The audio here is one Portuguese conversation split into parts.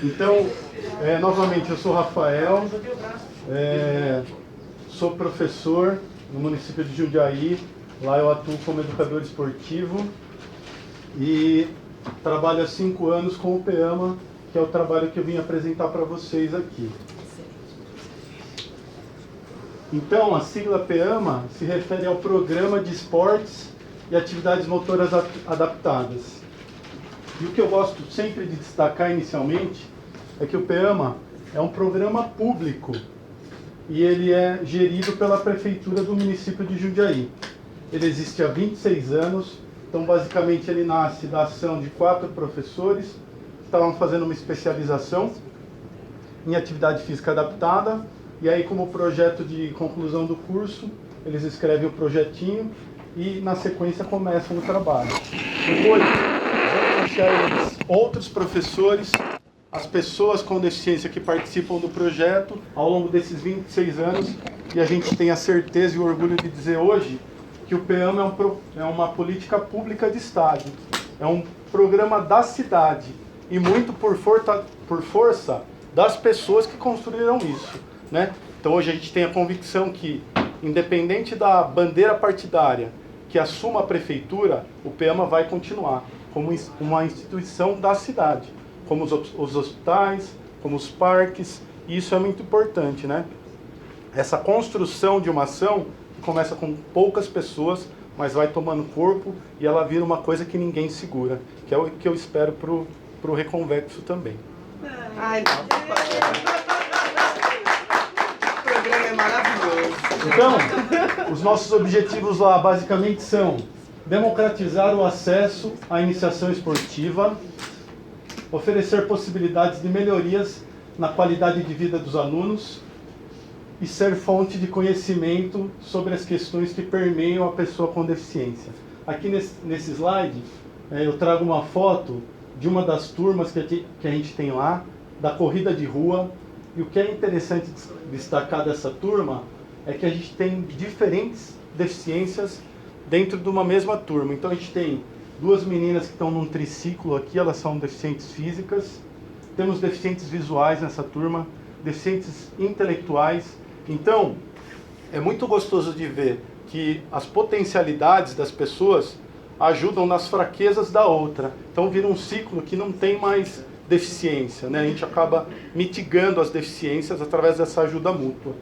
Então, novamente, eu sou Rafael, sou professor no município de Jundiaí. Lá eu atuo como educador esportivo e trabalho há 5 anos com o PEAMA, que é o trabalho que eu vim apresentar para vocês aqui. Então, a sigla PEAMA se refere ao Programa de Esportes e Atividades Motoras Adaptadas. E o que eu gosto sempre de destacar inicialmente é que o PEAMA é um programa público e ele é gerido pela Prefeitura do município de Jundiaí. Ele existe há 26 anos, então basicamente ele nasce da ação de 4 professores que estavam fazendo uma especialização em atividade física adaptada, e aí como projeto de conclusão do curso, eles escrevem o projetinho e na sequência começam o trabalho. Depois, vão associar outros professores, as pessoas com deficiência que participam do projeto ao longo desses 26 anos, e a gente tem a certeza e o orgulho de dizer hoje que o PEAMA é uma política pública de Estado, é um programa da cidade, e muito por força das pessoas que construíram isso, né? Então hoje a gente tem a convicção que, independente da bandeira partidária que assuma a prefeitura, o PEAMA vai continuar como uma instituição da cidade, como os hospitais, como os parques, e isso é muito importante, né? Essa construção de uma ação que começa com poucas pessoas, mas vai tomando corpo e ela vira uma coisa que ninguém segura, que é o que eu espero pro Reconvexo também. Ai, não. O programa é maravilhoso. Então, os nossos objetivos lá basicamente são democratizar o acesso à iniciação esportiva, oferecer possibilidades de melhorias na qualidade de vida dos alunos e ser fonte de conhecimento sobre as questões que permeiam a pessoa com deficiência. Aqui nesse slide, eu trago uma foto de uma das turmas que a gente tem lá, da corrida de rua, e o que é interessante destacar dessa turma é que a gente tem diferentes deficiências dentro de uma mesma turma. Então a gente tem 2 meninas que estão num triciclo aqui, elas são deficientes físicas, temos deficientes visuais nessa turma, deficientes intelectuais. Então, é muito gostoso de ver que as potencialidades das pessoas ajudam nas fraquezas da outra. Então vira um ciclo que não tem mais deficiência, né? A gente acaba mitigando as deficiências através dessa ajuda mútua.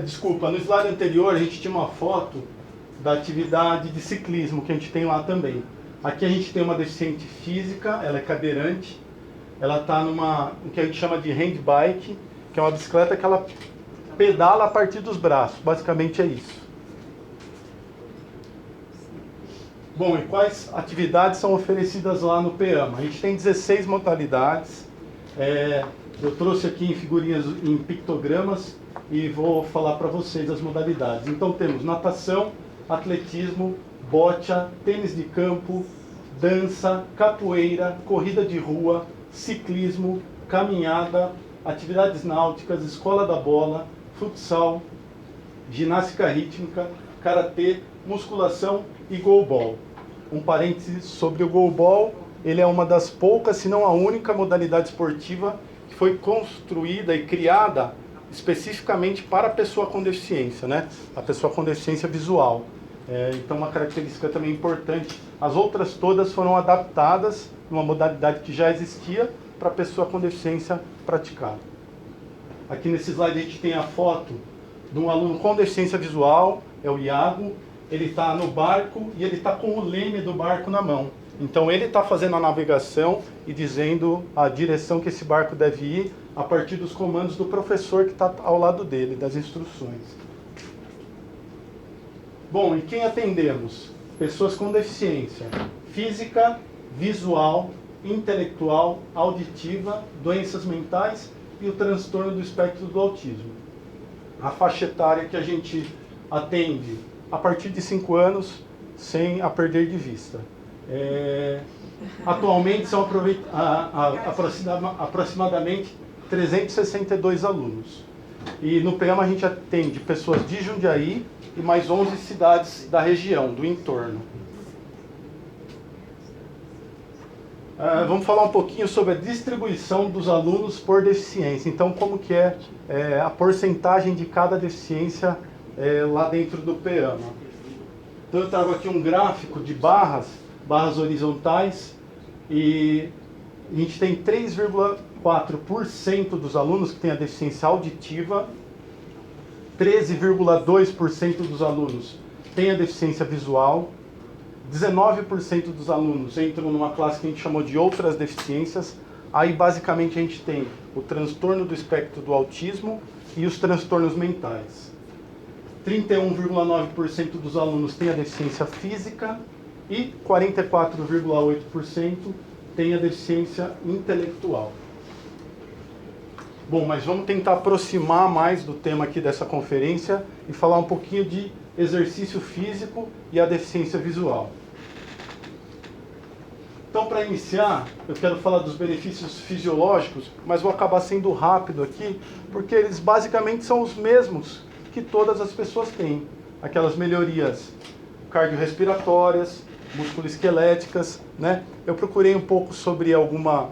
Desculpa, no slide anterior a gente tinha uma foto da atividade de ciclismo que a gente tem lá também. Aqui a gente tem uma deficiente física, ela é cadeirante, ela está no que a gente chama de handbike, que é uma bicicleta que ela pedala a partir dos braços, basicamente é isso. Bom, e quais atividades são oferecidas lá no PEAMA? A gente tem 16 modalidades, eu trouxe aqui em figurinhas, em pictogramas, e vou falar para vocês as modalidades. Então temos natação, atletismo, bocha, tênis de campo, dança, capoeira, corrida de rua, ciclismo, caminhada, atividades náuticas, escola da bola, futsal, ginástica rítmica, karatê, musculação e goalball. Um parêntese sobre o goalball, ele é uma das poucas, se não a única modalidade esportiva que foi construída e criada especificamente para a pessoa com deficiência, né? A pessoa com deficiência visual. Então uma característica também importante. As outras todas foram adaptadas numa modalidade que já existia para a pessoa com deficiência praticar. Aqui nesse slide a gente tem a foto de um aluno com deficiência visual, é o Iago. Ele está no barco e ele está com o leme do barco na mão. Então ele está fazendo a navegação e dizendo a direção que esse barco deve ir a partir dos comandos do professor que está ao lado dele, das instruções. Bom, e quem atendemos? Pessoas com deficiência física, visual, intelectual, auditiva, doenças mentais e o transtorno do espectro do autismo. A faixa etária que a gente atende a partir de 5 anos, sem a perder de vista. Atualmente são aproximadamente 362 alunos. E no PEAMA a gente atende pessoas de Jundiaí e mais 11 cidades da região, do entorno. Vamos falar um pouquinho sobre a distribuição dos alunos por deficiência. Então, como que é a porcentagem de cada deficiência lá dentro do PEAMA. Então, eu trago aqui um gráfico de barras horizontais, e a gente tem 3,4% dos alunos que têm a deficiência auditiva, 13,2% dos alunos têm a deficiência visual, 19% dos alunos entram numa classe que a gente chamou de outras deficiências. Aí basicamente a gente tem o transtorno do espectro do autismo e os transtornos mentais. 31,9% dos alunos têm a deficiência física e 44,8% têm a deficiência intelectual. Bom, mas vamos tentar aproximar mais do tema aqui dessa conferência e falar um pouquinho de exercício físico e a deficiência visual. Então, para iniciar, eu quero falar dos benefícios fisiológicos, mas vou acabar sendo rápido aqui, porque eles basicamente são os mesmos que todas as pessoas têm. Aquelas melhorias cardiorrespiratórias, musculoesqueléticas, né? Eu procurei um pouco sobre alguma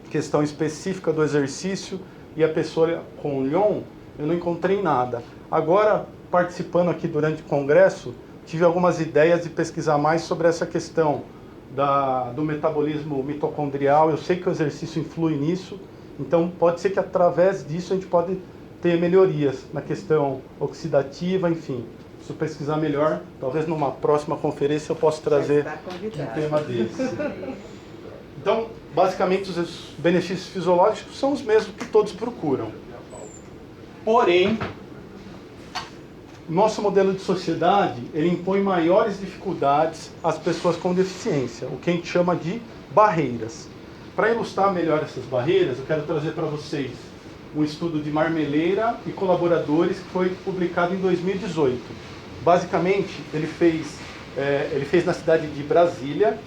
questão específica do exercício e a pessoa com Lyon, eu não encontrei nada. Agora, participando aqui durante o congresso, tive algumas ideias de pesquisar mais sobre essa questão do metabolismo mitocondrial. Eu sei que o exercício influi nisso, então pode ser que através disso a gente pode ter melhorias na questão oxidativa, enfim. Se eu pesquisar melhor, talvez numa próxima conferência eu possa trazer um tema desse. Então, basicamente, os benefícios fisiológicos são os mesmos que todos procuram. Porém, nosso modelo de sociedade, ele impõe maiores dificuldades às pessoas com deficiência, o que a gente chama de barreiras. Para ilustrar melhor essas barreiras, eu quero trazer para vocês um estudo de Marmeleira e colaboradores que foi publicado em 2018. Basicamente, ele fez na cidade de Brasília.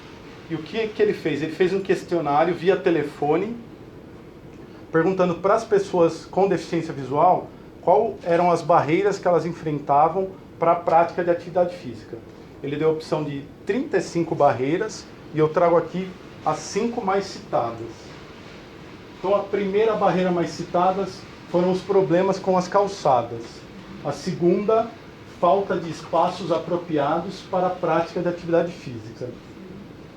E o que ele fez? Ele fez um questionário via telefone, perguntando para as pessoas com deficiência visual quais eram as barreiras que elas enfrentavam para a prática de atividade física. Ele deu a opção de 35 barreiras, e eu trago aqui as 5 mais citadas. Então, a primeira barreira mais citada foram os problemas com as calçadas. A segunda, falta de espaços apropriados para a prática de atividade física.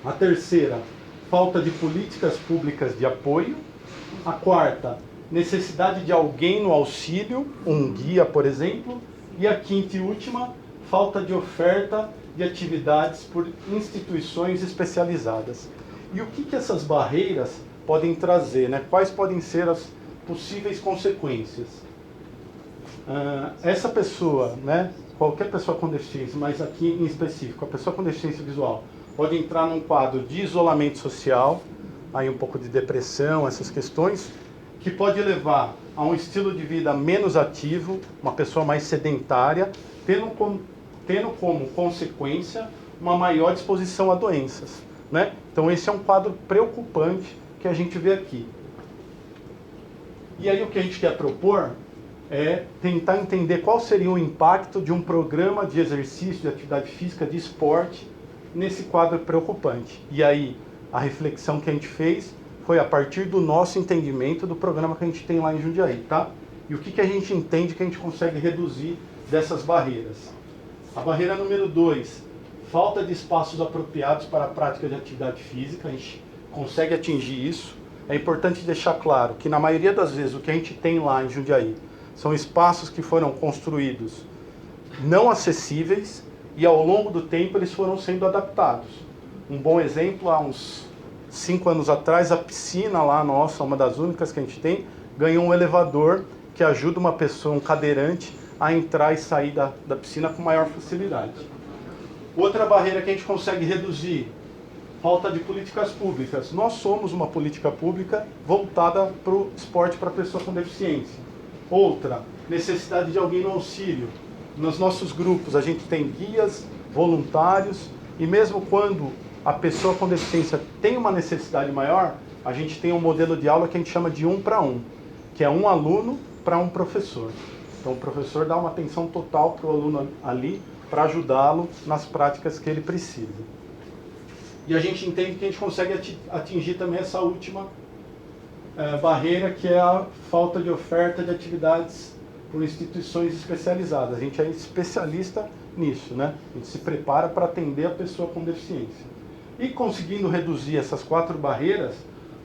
A terceira, falta de políticas públicas de apoio. A quarta, necessidade de alguém no auxílio, um guia, por exemplo. E a quinta e última, falta de oferta de atividades por instituições especializadas. E o que essas barreiras podem trazer, né? Quais podem ser as possíveis consequências? Essa pessoa, né? Qualquer pessoa com deficiência, mas aqui em específico, a pessoa com deficiência visual, pode entrar num quadro de isolamento social, aí um pouco de depressão, essas questões, que pode levar a um estilo de vida menos ativo, uma pessoa mais sedentária, tendo como consequência uma maior exposição a doenças, né? Então esse é um quadro preocupante que a gente vê aqui. E aí o que a gente quer propor é tentar entender qual seria o impacto de um programa de exercício, de atividade física, de esporte, nesse quadro preocupante. E aí, a reflexão que a gente fez foi a partir do nosso entendimento do programa que a gente tem lá em Jundiaí, tá? E o que a gente entende que a gente consegue reduzir dessas barreiras. A barreira número 2, falta de espaços apropriados para a prática de atividade física. A gente consegue atingir isso. É importante deixar claro que, na maioria das vezes, o que a gente tem lá em Jundiaí são espaços que foram construídos não acessíveis, e ao longo do tempo eles foram sendo adaptados. Um bom exemplo, há uns 5 anos atrás, a piscina lá nossa, uma das únicas que a gente tem, ganhou um elevador que ajuda uma pessoa, um cadeirante, a entrar e sair da piscina com maior facilidade. Outra barreira que a gente consegue reduzir, falta de políticas públicas. Nós somos uma política pública voltada para o esporte para pessoa com deficiência. Outra, necessidade de alguém no auxílio. Nos nossos grupos a gente tem guias, voluntários, e mesmo quando a pessoa com deficiência tem uma necessidade maior, a gente tem um modelo de aula que a gente chama de 1 para 1, que é um aluno para um professor. Então o professor dá uma atenção total para o aluno ali, para ajudá-lo nas práticas que ele precisa. E a gente entende que a gente consegue atingir também essa última barreira, que é a falta de oferta de atividades por instituições especializadas. A gente é especialista nisso, né? A gente se prepara para atender a pessoa com deficiência. E conseguindo reduzir essas 4 barreiras,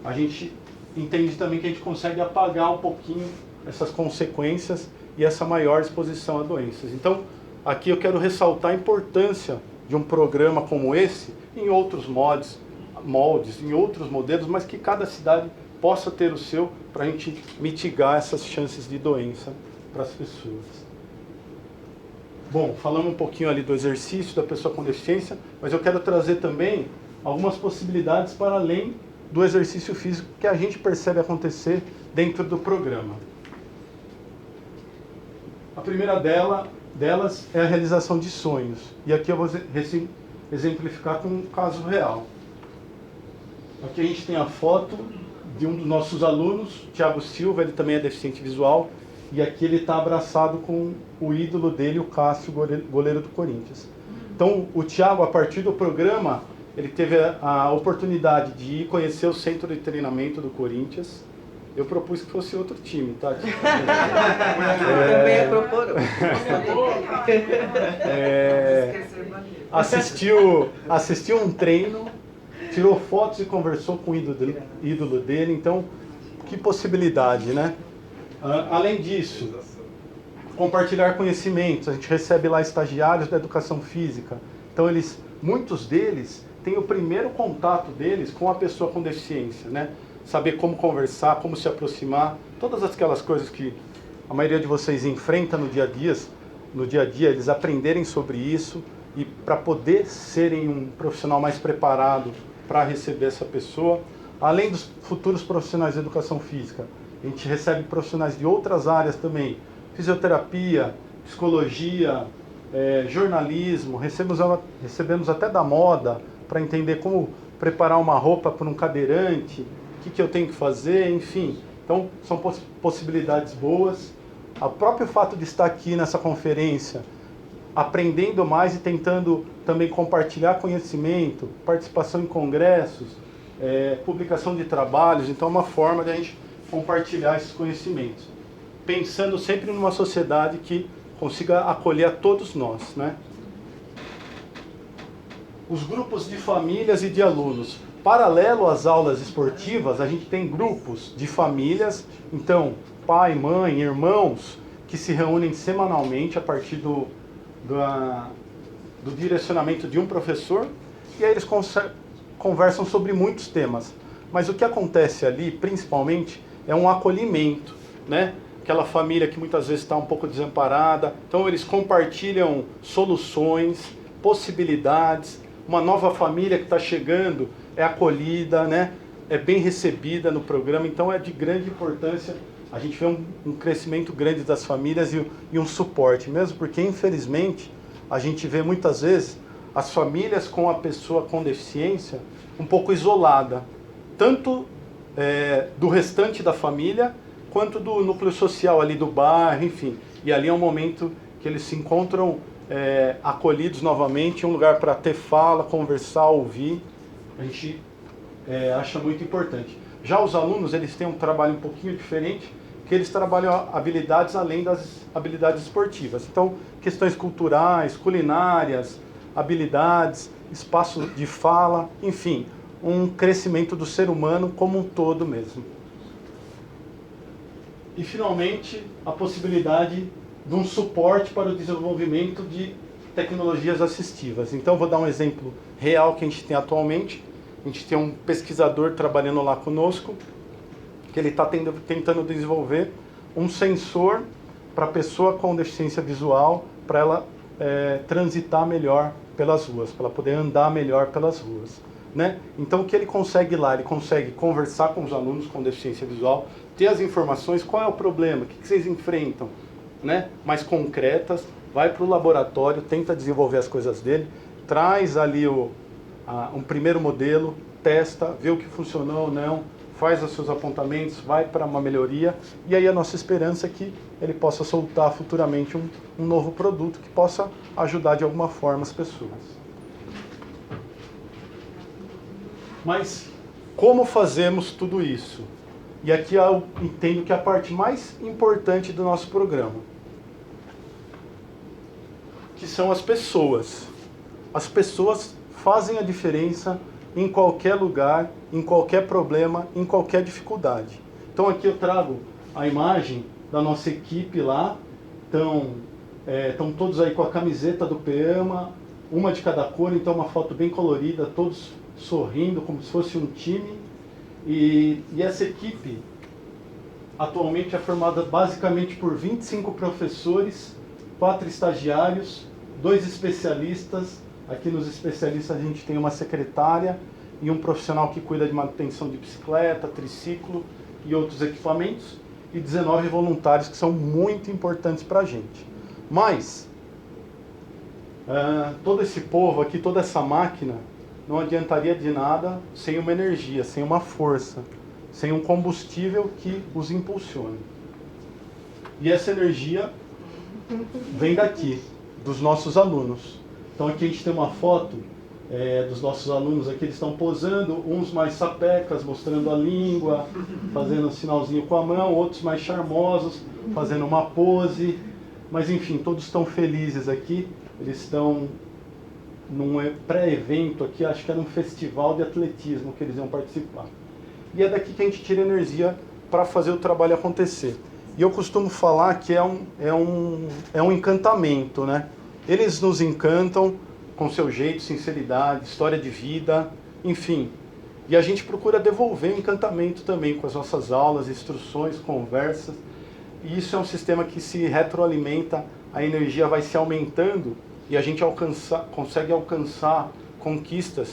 a gente entende também que a gente consegue apagar um pouquinho essas consequências e essa maior exposição a doenças. Então, aqui eu quero ressaltar a importância de um programa como esse, em outros moldes, em outros modelos, mas que cada cidade possa ter o seu, para a gente mitigar essas chances de doença para as pessoas. Bom, falamos um pouquinho ali do exercício da pessoa com deficiência, mas eu quero trazer também algumas possibilidades para além do exercício físico que a gente percebe acontecer dentro do programa. A primeira delas é a realização de sonhos. E aqui eu vou exemplificar com um caso real. Aqui a gente tem a foto de um dos nossos alunos, Thiago Silva, ele também é deficiente visual, e aqui ele está abraçado com o ídolo dele, o Cássio, goleiro do Corinthians. Então, o Thiago, a partir do programa, ele teve a oportunidade de ir conhecer o centro de treinamento do Corinthians. Eu propus que fosse outro time, tá? Também procurou. Assistiu um treino, tirou fotos e conversou com o ídolo dele. Então, que possibilidade, né? Além disso, compartilhar conhecimentos. A gente recebe lá estagiários da educação física. Então, muitos deles têm o primeiro contato deles com a pessoa com deficiência, né? Saber como conversar, como se aproximar, todas aquelas coisas que a maioria de vocês enfrenta no dia a dia, eles aprenderem sobre isso e para poder serem um profissional mais preparado para receber essa pessoa. Além dos futuros profissionais de educação física, a gente recebe profissionais de outras áreas também, fisioterapia, psicologia, jornalismo, recebemos até da moda para entender como preparar uma roupa para um cadeirante, o que eu tenho que fazer, enfim. Então, são possibilidades boas. O próprio fato de estar aqui nessa conferência, aprendendo mais e tentando também compartilhar conhecimento, participação em congressos, publicação de trabalhos, então é uma forma de a gente compartilhar esses conhecimentos. Pensando sempre numa sociedade que consiga acolher a todos nós, né? Os grupos de famílias e de alunos. Paralelo às aulas esportivas, a gente tem grupos de famílias, então pai, mãe, irmãos, que se reúnem semanalmente a partir do direcionamento de um professor, e aí eles conversam sobre muitos temas. Mas o que acontece ali, principalmente, é um acolhimento, né? Aquela família que muitas vezes está um pouco desamparada, então eles compartilham soluções, possibilidades. Uma nova família que está chegando é acolhida, né? É bem recebida no programa, então é de grande importância. A gente vê um crescimento grande das famílias e um suporte, mesmo porque, infelizmente, a gente vê muitas vezes as famílias com a pessoa com deficiência um pouco isolada, tanto do restante da família, quanto do núcleo social ali do bairro, enfim. E ali é um momento que eles se encontram acolhidos novamente, um lugar para ter fala, conversar, ouvir. A gente acha muito importante. Já os alunos, eles têm um trabalho um pouquinho diferente, que eles trabalham habilidades além das habilidades esportivas. Então, questões culturais, culinárias, habilidades, espaço de fala, enfim, um crescimento do ser humano como um todo mesmo. E, finalmente, a possibilidade de um suporte para o desenvolvimento de tecnologias assistivas. Então, vou dar um exemplo real que a gente tem atualmente. A gente tem um pesquisador trabalhando lá conosco, que ele está tentando desenvolver um sensor para a pessoa com deficiência visual, para ela transitar melhor pelas ruas, para ela poder andar melhor pelas ruas, né? Então, o que ele consegue lá? Ele consegue conversar com os alunos com deficiência visual, ter as informações, qual é o problema, o que vocês enfrentam, né? Mais concretas, vai para o laboratório, tenta desenvolver as coisas dele, traz ali um primeiro modelo, testa, vê o que funcionou ou não, faz os seus apontamentos, vai para uma melhoria, e aí a nossa esperança é que ele possa soltar futuramente um novo produto que possa ajudar de alguma forma as pessoas. Mas como fazemos tudo isso? E aqui eu entendo que é a parte mais importante do nosso programa, que são as pessoas. As pessoas fazem a diferença em qualquer lugar, em qualquer problema, em qualquer dificuldade. Então aqui eu trago a imagem da nossa equipe lá. Estão todos aí com a camiseta do PEAMA, uma de cada cor, então uma foto bem colorida, todos sorrindo como se fosse um time. E essa equipe atualmente é formada basicamente por 25 professores, 4 estagiários, 2 especialistas. Aqui nos especialistas a gente tem uma secretária e um profissional que cuida de manutenção de bicicleta, triciclo e outros equipamentos, e 19 voluntários que são muito importantes para a gente. Mas todo esse povo aqui, toda essa máquina, não adiantaria de nada sem uma energia, sem uma força, sem um combustível que os impulsione. E essa energia vem daqui, dos nossos alunos. Então aqui a gente tem uma foto dos nossos alunos aqui, eles estão posando, uns mais sapecas, mostrando a língua, fazendo um sinalzinho com a mão, outros mais charmosos, fazendo uma pose. Mas enfim, todos estão felizes aqui, eles estão num pré-evento aqui, acho que era um festival de atletismo que eles iam participar. E é daqui que a gente tira energia para fazer o trabalho acontecer. E eu costumo falar que é um encantamento, né? Eles nos encantam com seu jeito, sinceridade, história de vida, enfim. E a gente procura devolver o encantamento também com as nossas aulas, instruções, conversas. E isso é um sistema que se retroalimenta, a energia vai se aumentando e a gente consegue alcançar conquistas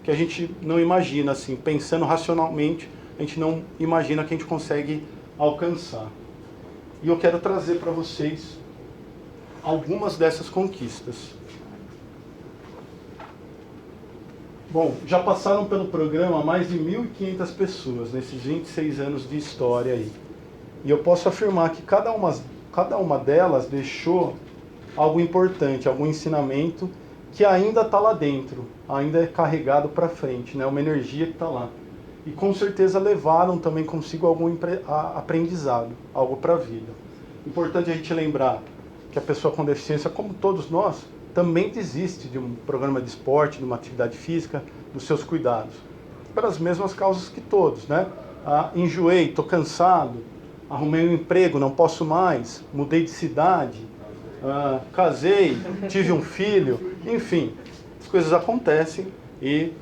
que a gente não imagina, assim, pensando racionalmente, a gente não imagina que a gente consegue alcançar. E eu quero trazer para vocês algumas dessas conquistas. Bom, já passaram pelo programa mais de 1.500 pessoas nesses 26 anos de história aí. E eu posso afirmar que cada uma delas deixou algo importante, algum ensinamento que ainda está lá dentro, ainda é carregado para frente, né? Uma energia que está lá. E com certeza levaram também consigo algum aprendizado, algo para a vida. Importante a gente lembrar que a pessoa com deficiência, como todos nós, também desiste de um programa de esporte, de uma atividade física, dos seus cuidados. Pelas mesmas causas que todos, né? Enjoei, estou cansado, arrumei um emprego, não posso mais, mudei de cidade, casei, tive um filho, enfim, as coisas acontecem e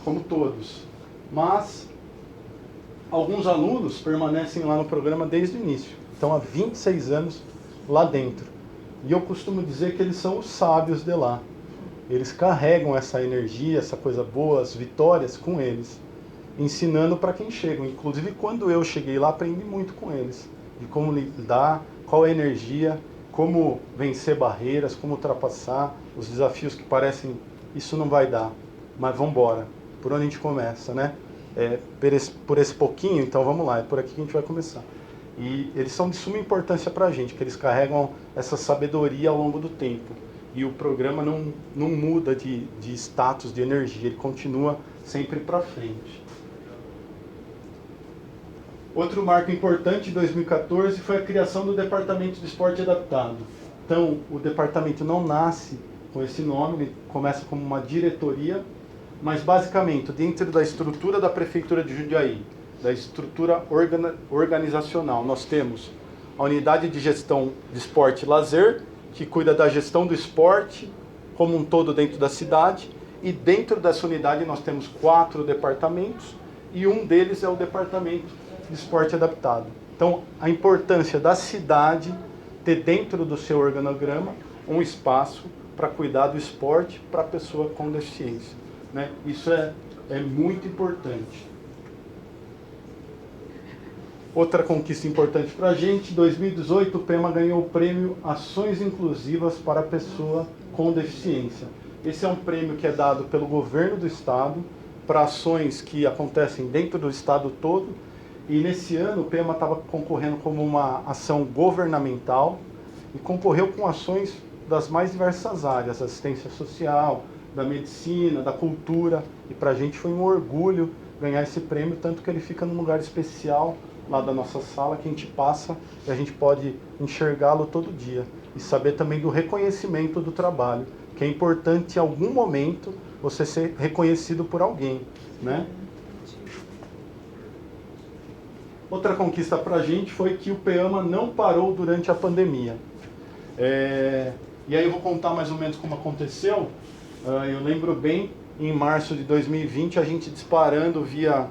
como todos. Mas alguns alunos permanecem lá no programa desde o início, estão há 26 anos lá dentro. E eu costumo dizer que eles são os sábios de lá. Eles carregam essa energia, essa coisa boa, as vitórias com eles, ensinando para quem chega. Inclusive, quando eu cheguei lá, aprendi muito com eles, de como lidar, qual é a energia, como vencer barreiras, como ultrapassar os desafios que parecem, isso não vai dar, mas vamos embora. Por onde a gente começa, né? Por esse pouquinho, então vamos lá, é por aqui que a gente vai começar. E eles são de suma importância para a gente, que eles carregam essa sabedoria ao longo do tempo. E o programa não muda de status, de energia, ele continua sempre para frente. Outro marco importante de 2014 foi a criação do Departamento de Esporte Adaptado. Então, o departamento não nasce com esse nome, ele começa como uma diretoria, mas basicamente, dentro da estrutura da Prefeitura de Jundiaí, da estrutura organizacional, nós temos a Unidade de Gestão de Esporte e Lazer, que cuida da gestão do esporte como um todo dentro da cidade, e dentro dessa unidade nós temos 4 departamentos, e um deles é o Departamento de Esporte Adaptado. Então, a importância da cidade ter dentro do seu organograma um espaço para cuidar do esporte para a pessoa com deficiência, né? Isso é muito importante. Outra conquista importante para a gente, em 2018 o PEAMA ganhou o prêmio Ações Inclusivas para a Pessoa com Deficiência. Esse é um prêmio que é dado pelo governo do estado para ações que acontecem dentro do estado todo, e nesse ano o PEAMA estava concorrendo como uma ação governamental e concorreu com ações das mais diversas áreas, assistência social, da medicina, da cultura, e para a gente foi um orgulho ganhar esse prêmio, tanto que ele fica num lugar especial lá da nossa sala, que a gente passa e a gente pode enxergá-lo todo dia. E saber também do reconhecimento do trabalho, que é importante em algum momento você ser reconhecido por alguém, né? Outra conquista para a gente foi que o PEAMA não parou durante a pandemia. E aí eu vou contar mais ou menos como aconteceu. Eu lembro bem, em março de 2020, a gente disparando via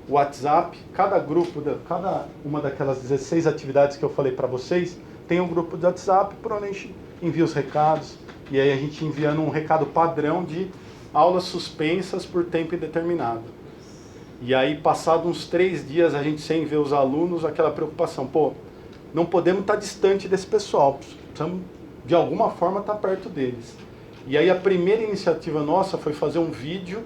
WhatsApp, cada grupo, cada uma daquelas 16 atividades que eu falei para vocês, tem um grupo de WhatsApp por onde a gente envia os recados, e aí a gente enviando um recado padrão de aulas suspensas por tempo indeterminado. E aí, passados uns 3 dias, a gente sem ver os alunos, aquela preocupação, pô, não podemos estar distante desse pessoal, precisamos de alguma forma estar perto deles. E aí a primeira iniciativa nossa foi fazer um vídeo,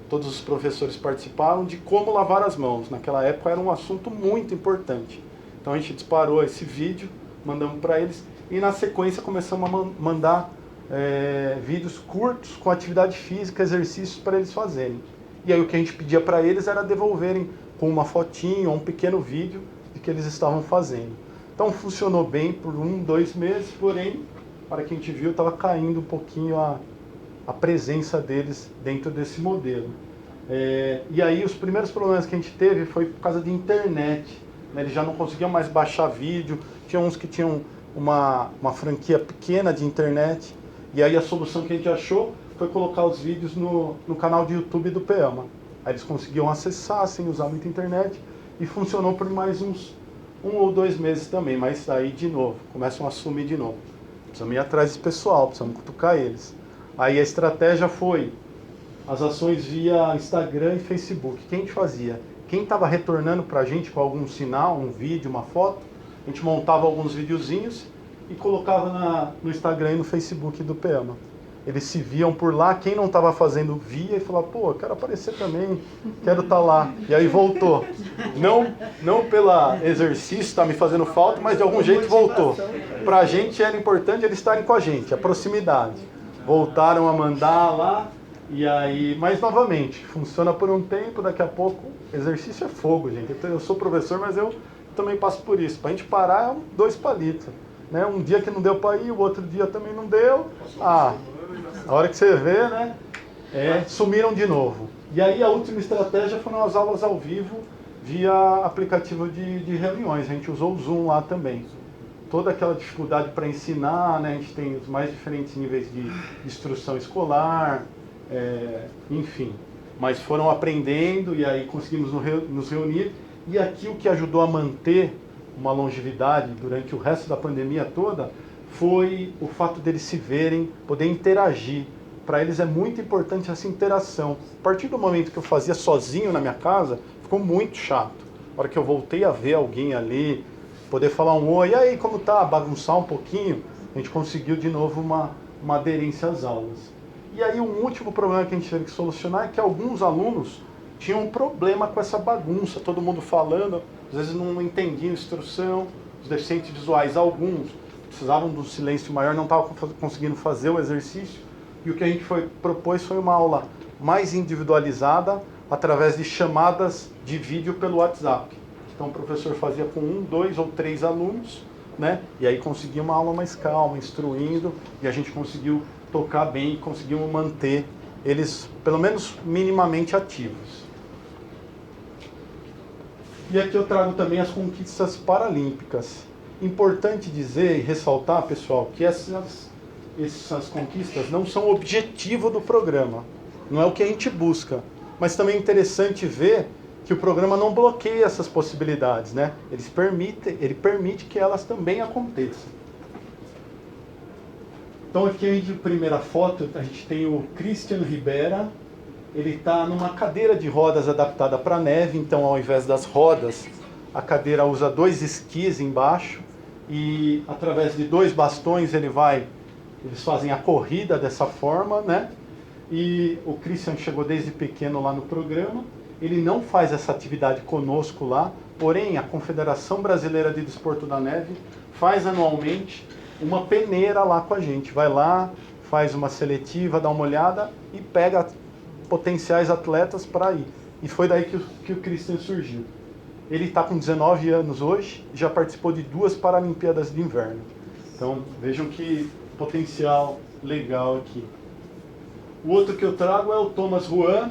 todos os professores participaram, de como lavar as mãos. Naquela época era um assunto muito importante. Então a gente disparou esse vídeo, mandamos para eles, e na sequência começamos a mandar vídeos curtos com atividade física, exercícios para eles fazerem. E aí o que a gente pedia para eles era devolverem com uma fotinho ou um pequeno vídeo de que eles estavam fazendo. Então funcionou bem por 1, 2 meses, porém, para quem a gente viu, estava caindo um pouquinho a presença deles dentro desse modelo. E aí os primeiros problemas que a gente teve foi por causa de internet, né? Eles já não conseguiam mais baixar vídeo, tinha uns que tinham uma franquia pequena de internet, e aí a solução que a gente achou foi colocar os vídeos no canal de YouTube do PEAMA. Aí eles conseguiam acessar sem usar muita internet, e funcionou por mais uns 1 ou 2 meses também, mas aí de novo, começam a sumir de novo. Precisamos ir atrás desse pessoal, precisamos cutucar eles. Aí a estratégia foi as ações via Instagram e Facebook. O que a gente fazia? Quem estava retornando para a gente com algum sinal, um vídeo, uma foto, a gente montava alguns videozinhos e colocava no Instagram e no Facebook do PEAMA. Eles se viam por lá, quem não estava fazendo via e falava, pô, eu quero aparecer também, quero estar lá. E aí voltou. Não pelo exercício, está me fazendo falta, mas de algum jeito voltou. Para a gente era importante eles estarem com a gente, a proximidade. Voltaram a mandar lá, e aí, mas novamente, funciona por um tempo, daqui a pouco, exercício é fogo, gente. Eu sou professor, mas eu também passo por isso. Para a gente parar é 2 palitos. Né? Um dia que não deu para ir, o outro dia também não deu. A hora que você vê, né, sumiram de novo. E aí a última estratégia foram as aulas ao vivo via aplicativo de reuniões. A gente usou o Zoom lá também. Toda aquela dificuldade para ensinar, né, a gente tem os mais diferentes níveis de instrução escolar, enfim. Mas foram aprendendo e aí conseguimos nos reunir. E aqui o que ajudou a manter uma longevidade durante o resto da pandemia toda foi o fato deles se verem, poder interagir. Para eles é muito importante essa interação. A partir do momento que eu fazia sozinho na minha casa, ficou muito chato. A hora que eu voltei a ver alguém ali, poder falar um oi, e aí, como tá? Bagunçar um pouquinho, a gente conseguiu de novo uma aderência às aulas. E aí um último problema que a gente teve que solucionar é que alguns alunos tinham um problema com essa bagunça, todo mundo falando, às vezes não entendiam a instrução, os deficientes visuais, alguns precisavam de um silêncio maior, não estavam conseguindo fazer o exercício, e o que a gente propôs foi uma aula mais individualizada, através de chamadas de vídeo pelo WhatsApp. Então o professor fazia com 1, 2 ou 3 alunos, né? E aí conseguia uma aula mais calma, instruindo, e a gente conseguiu tocar bem e conseguimos manter eles, pelo menos, minimamente ativos. E aqui eu trago também as conquistas paralímpicas. Importante dizer e ressaltar, pessoal, que essas conquistas não são o objetivo do programa. Não é o que a gente busca. Mas também é interessante ver que o programa não bloqueia essas possibilidades, né? Ele permite que elas também aconteçam. Então aqui de primeira foto a gente tem o Christian Ribera. Ele está numa cadeira de rodas adaptada para neve, então ao invés das rodas, a cadeira usa 2 esquis embaixo e através de 2 bastões eles fazem a corrida dessa forma, né? E o Christian chegou desde pequeno lá no programa. Ele não faz essa atividade conosco lá, porém a Confederação Brasileira de Desporto da Neve faz anualmente uma peneira lá com a gente. Vai lá, faz uma seletiva, dá uma olhada e pega potenciais atletas para ir. E foi daí que o Christian surgiu. Ele está com 19 anos hoje e já participou de 2 Paralimpíadas de Inverno. Então vejam que potencial legal aqui. O outro que eu trago é o Thomas Juan.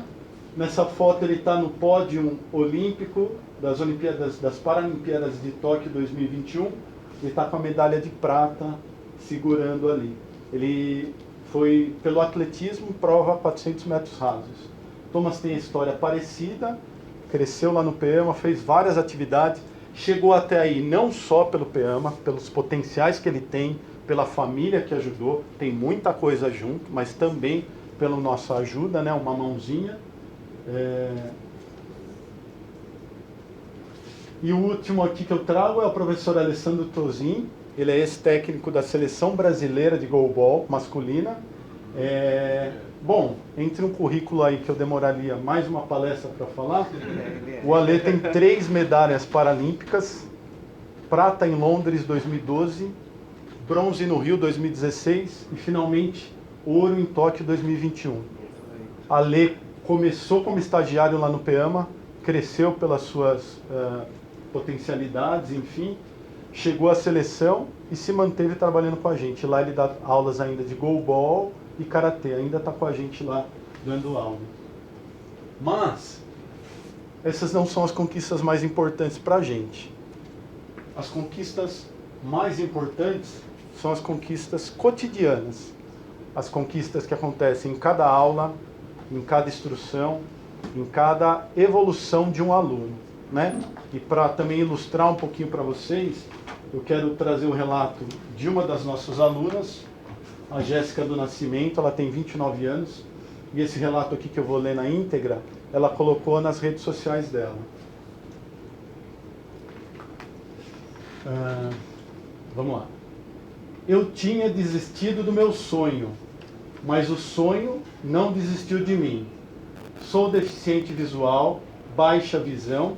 Nessa foto ele está no pódio olímpico das Paralimpíadas de Tóquio 2021. Ele está com a medalha de prata segurando ali. Ele foi pelo atletismo, prova 400 metros rasos. Thomas tem a história parecida, cresceu lá no PEAMA, fez várias atividades, chegou até aí não só pelo PEAMA, pelos potenciais que ele tem, pela família que ajudou, tem muita coisa junto, mas também pela nossa ajuda, né, uma mãozinha. E o último aqui que eu trago é o professor Alessandro Tozin. Ele é ex-técnico da seleção brasileira de goalball masculina. Bom, entre um currículo aí que eu demoraria mais uma palestra para falar, o Ale tem 3 medalhas paralímpicas, prata em Londres 2012, bronze no Rio 2016 e finalmente ouro em Tóquio 2021. Ale começou como estagiário lá no PEAMA, cresceu pelas suas potencialidades, enfim, chegou à seleção e se manteve trabalhando com a gente. Lá ele dá aulas ainda de goalball e karatê, ainda está com a gente lá dando aula. Mas essas não são as conquistas mais importantes para a gente. As conquistas mais importantes são as conquistas cotidianas, as conquistas que acontecem em cada aula, em cada instrução, em cada evolução de um aluno, né? E para também ilustrar um pouquinho para vocês, eu quero trazer o relato de uma das nossas alunas, a Jéssica do Nascimento. Ela tem 29 anos, e esse relato aqui que eu vou ler na íntegra, ela colocou nas redes sociais dela. Vamos lá. Eu tinha desistido do meu sonho, mas o sonho não desistiu de mim. Sou deficiente visual, baixa visão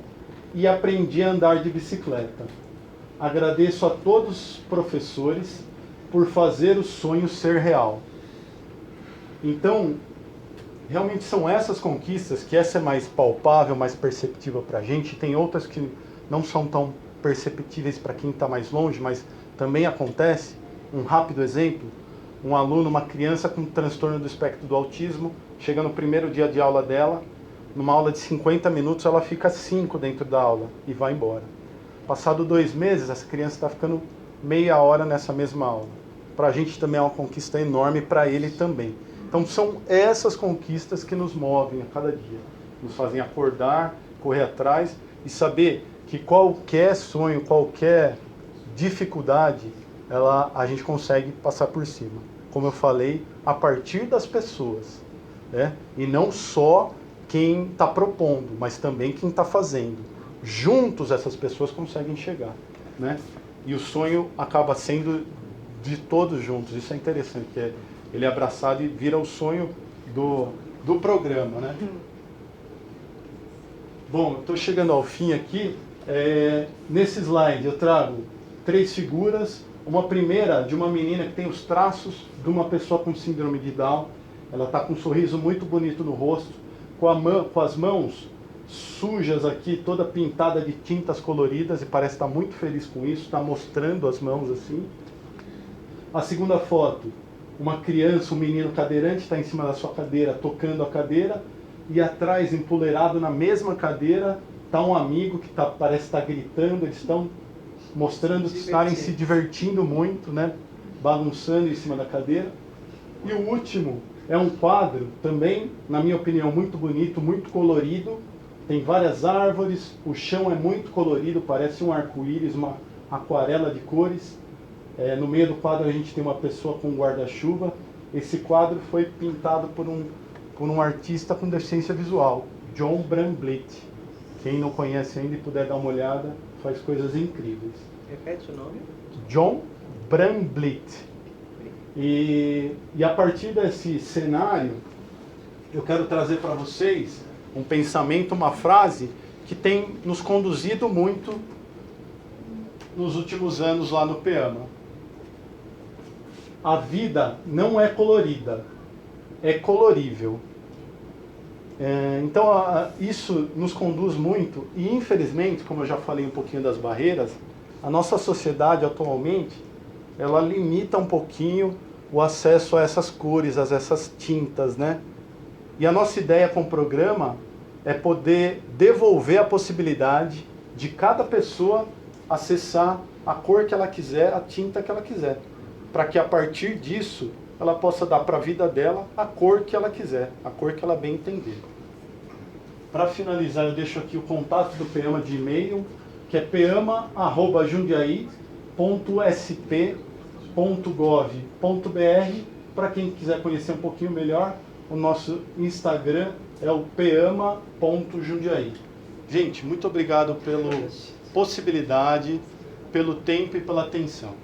e aprendi a andar de bicicleta. Agradeço a todos os professores por fazer o sonho ser real. Então, realmente são essas conquistas, que essa é mais palpável, mais perceptível para a gente. Tem outras que não são tão perceptíveis para quem está mais longe, mas também acontece. Um rápido exemplo, um aluno, uma criança com transtorno do espectro do autismo, chega no primeiro dia de aula dela, numa aula de 50 minutos, ela fica 5 dentro da aula e vai embora. Passado 2 meses, essa criança está ficando meia hora nessa mesma aula. Para a gente também é uma conquista enorme, para ele também. Então são essas conquistas que nos movem a cada dia, nos fazem acordar, correr atrás e saber que qualquer sonho, qualquer dificuldade, a gente consegue passar por cima. Como eu falei, a partir das pessoas, né? E não só quem está propondo, mas também quem está fazendo. Juntos essas pessoas conseguem chegar, né? E o sonho acaba sendo de todos juntos. Isso é interessante, que ele é abraçado e vira o sonho do programa, né? Bom, estou chegando ao fim aqui. Nesse slide eu trago 3 figuras. Uma primeira de uma menina que tem os traços de uma pessoa com síndrome de Down. Ela está com um sorriso muito bonito no rosto, com as mãos sujas aqui, toda pintada de tintas coloridas, e parece estar muito feliz com isso, está mostrando as mãos assim. A segunda foto, uma criança, um menino cadeirante, está em cima da sua cadeira, tocando a cadeira, e atrás, empoleirado na mesma cadeira, está um amigo que parece estar gritando. Eles estão mostrando que estarem se divertindo muito, né? Balançando em cima da cadeira. E o último é um quadro, também, na minha opinião, muito bonito, muito colorido. Tem várias árvores, o chão é muito colorido, parece um arco-íris, uma aquarela de cores. No meio do quadro a gente tem uma pessoa com um guarda-chuva. Esse quadro foi pintado por um artista com deficiência visual, John Bramblett. Quem não conhece ainda e puder dar uma olhada, faz coisas incríveis. Repete o nome? John Bramblett. E a partir desse cenário, eu quero trazer para vocês um pensamento, uma frase que tem nos conduzido muito nos últimos anos lá no PEAMA. a vida não é colorida, é colorível. Então, isso nos conduz muito, e infelizmente, como eu já falei um pouquinho das barreiras, a nossa sociedade atualmente, ela limita um pouquinho o acesso a essas cores, a essas tintas, né? E a nossa ideia com o programa é poder devolver a possibilidade de cada pessoa acessar a cor que ela quiser, a tinta que ela quiser, para que a partir disso ela possa dar para a vida dela a cor que ela quiser, a cor que ela bem entender. Para finalizar, eu deixo aqui o contato do PEAMA de e-mail, que é peama@jundiaí.sp.gov.br. Para quem quiser conhecer um pouquinho melhor, o nosso Instagram é o peama.jundiaí. Gente, muito obrigado pela possibilidade, pelo tempo e pela atenção.